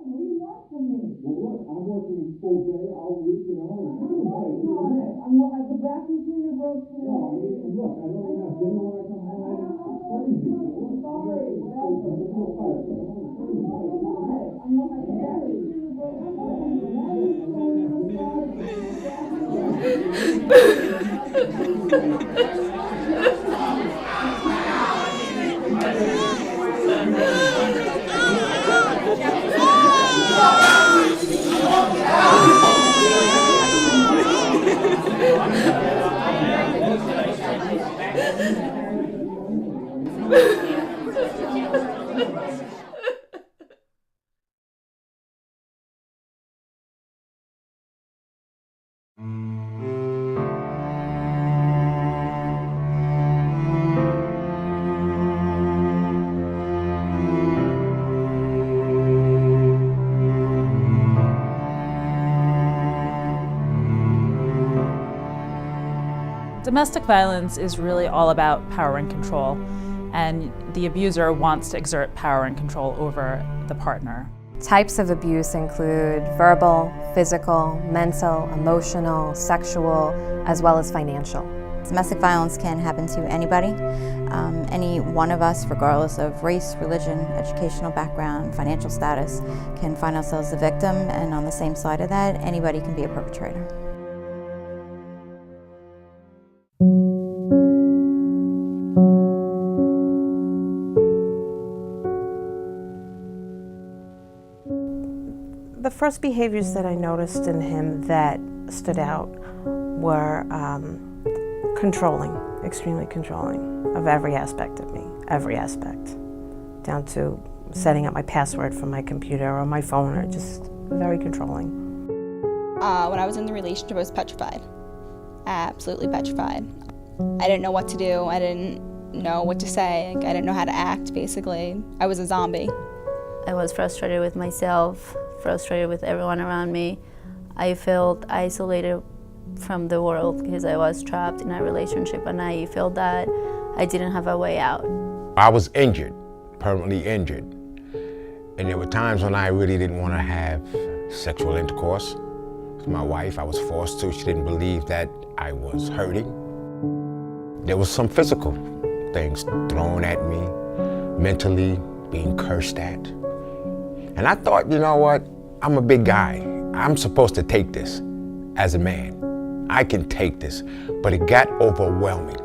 What do you want from me? Well, look, I'm working full day, all week, you know. The vacuum cleaner broke today. No, I mean, look, I don't even have dinner when I come home. I'm crazy. I'm sorry, Domestic violence is really all about power and control, and the abuser wants to exert power and control over the partner. Types of abuse include verbal, physical, mental, emotional, sexual, as well as financial. Domestic violence can happen to anybody, any one of us, regardless of race, religion, educational background, financial status, can find ourselves the victim, and on the same side of that, anybody can be a perpetrator. The first behaviors that I noticed in him that stood out were controlling, extremely controlling of every aspect of me, every aspect, down to setting up my password for my computer or my phone, or just very controlling. When I was in the relationship, I was petrified, absolutely petrified. I didn't know what to do, I didn't know what to say, I didn't know how to act, basically. I was a zombie. I was frustrated with myself, frustrated with everyone around me. I felt isolated from the world because I was trapped in a relationship, and I felt that I didn't have a way out. I was injured, permanently injured. And there were times when I really didn't want to have sexual intercourse with my wife. I was forced to. She didn't believe that I was hurting. There was some physical things thrown at me, mentally being cursed at. And I thought, you know what? I'm a big guy. I'm supposed to take this as a man. I can take this. But it got overwhelming.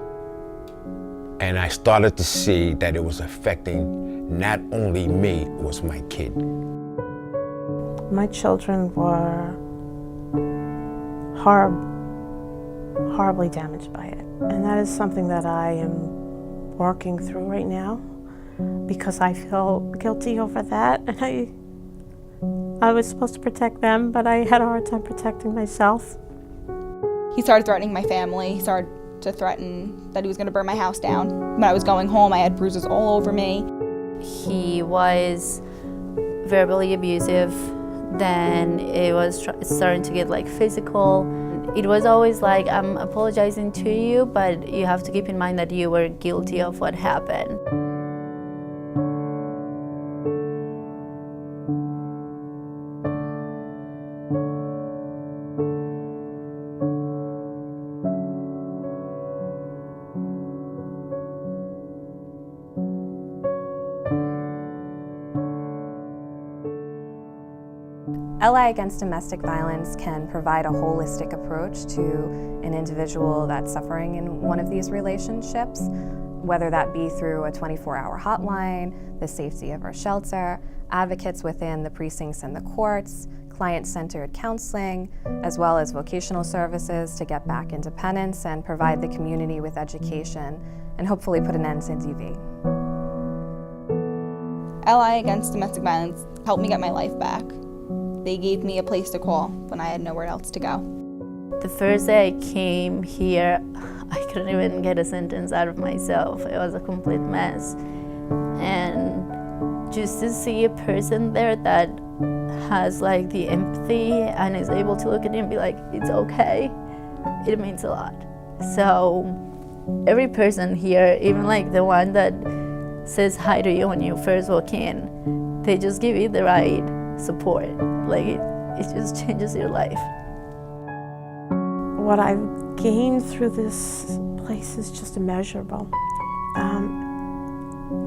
And I started to see that it was affecting not only me, it was my kid. My children were horribly damaged by it. And that is something that I am working through right now, because I feel guilty over that. And I was supposed to protect them, but I had a hard time protecting myself. He started threatening my family. He started to threaten that he was going to burn my house down. When I was going home, I had bruises all over me. He was verbally abusive, then it was starting to get like physical. It was always like, I'm apologizing to you, but you have to keep in mind that you were guilty of what happened. LI Against Domestic Violence can provide a holistic approach to an individual that's suffering in one of these relationships, whether that be through a 24-hour hotline, the safety of our shelter, advocates within the precincts and the courts, client-centered counseling, as well as vocational services to get back independence and provide the community with education and hopefully put an end to DV. LI Against Domestic Violence helped me get my life back. They gave me a place to call when I had nowhere else to go. The first day I came here, I couldn't even get a sentence out of myself. It was a complete mess. And just to see a person there that has like the empathy and is able to look at you and be like, it's okay, it means a lot. So every person here, even like the one that says hi to you when you first walk in, they just give you the right support. Like it just changes your life. What I've gained through this place is just immeasurable.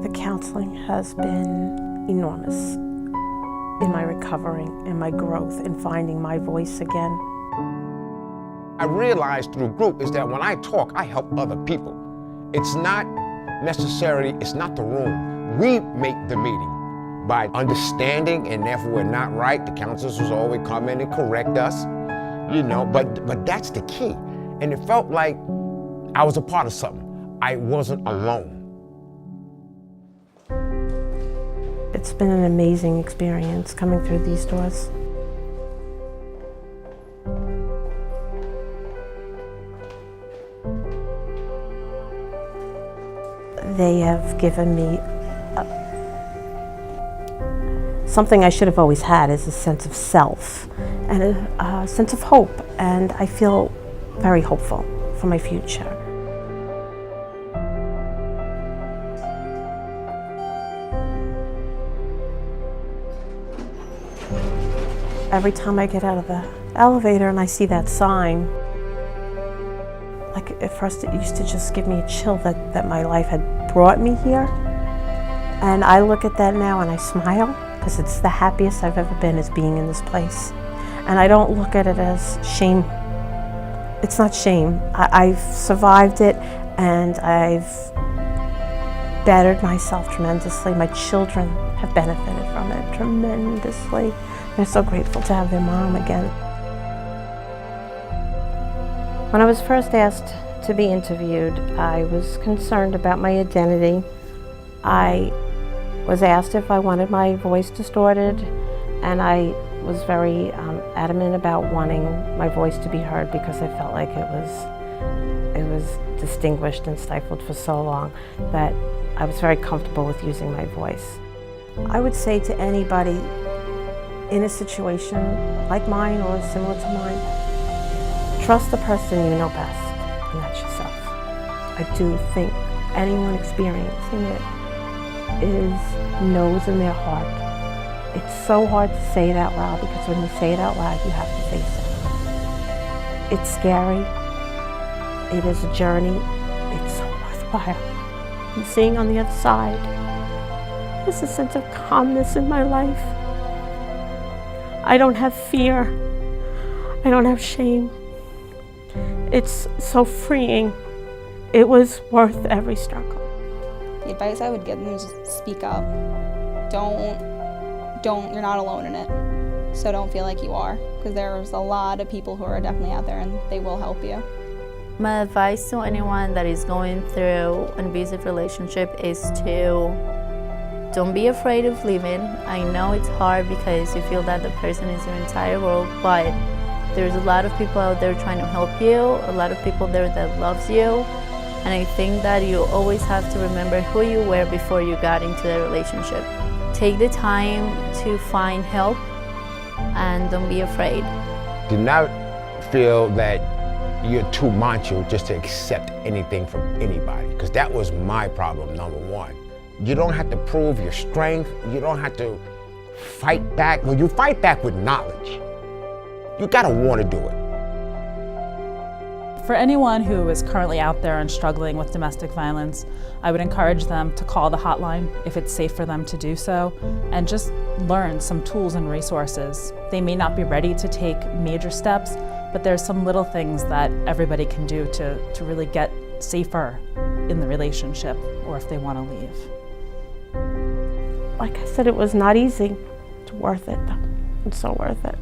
The counseling has been enormous in my recovery, in my growth, in finding my voice again. I realized through group is that when I talk, I help other people. It's not necessarily, it's not the room. We make the meeting by understanding, and if we're not right, the counselors will always come in and correct us, but that's the key. And it felt like I was a part of something. I wasn't alone. It's been an amazing experience coming through these doors. They have given me something I should have always had, is a sense of self and a sense of hope, and I feel very hopeful for my future. Every time I get out of the elevator and I see that sign, like at first it used to just give me a chill that my life had brought me here. And I look at that now and I smile, because it's the happiest I've ever been, is being in this place. And I don't look at it as shame. It's not shame. I've survived it, and I've bettered myself tremendously. My children have benefited from it tremendously. They're so grateful to have their mom again. When I was first asked to be interviewed, I was concerned about my identity. I was asked if I wanted my voice distorted, and I was very adamant about wanting my voice to be heard, because I felt like it was distinguished and stifled for so long that I was very comfortable with using my voice. I would say to anybody in a situation like mine or similar to mine, trust the person you know best, and that's yourself. I do think anyone experiencing it knows in their heart. It's so hard to say it out loud, because when you say it out loud, you have to face it. It's scary. It is a journey. It's so worthwhile. And seeing on the other side, there's a sense of calmness in my life. I don't have fear. I don't have shame. It's so freeing. It was worth every struggle. The advice I would give them is just speak up. You're not alone in it. So don't feel like you are, because there's a lot of people who are definitely out there and they will help you. My advice to anyone that is going through an abusive relationship is to don't be afraid of leaving. I know it's hard because you feel that the person is your entire world, but there's a lot of people out there trying to help you, a lot of people there that loves you. And I think that you always have to remember who you were before you got into the relationship. Take the time to find help and don't be afraid. Do not feel that you're too macho just to accept anything from anybody, because that was my problem, number one. You don't have to prove your strength. You don't have to fight back. Well, you fight back with knowledge. You gotta want to do it. For anyone who is currently out there and struggling with domestic violence, I would encourage them to call the hotline if it's safe for them to do so, and just learn some tools and resources. They may not be ready to take major steps, but there's some little things that everybody can do to really get safer in the relationship, or if they want to leave. Like I said, it was not easy. It's worth it, though. It's so worth it.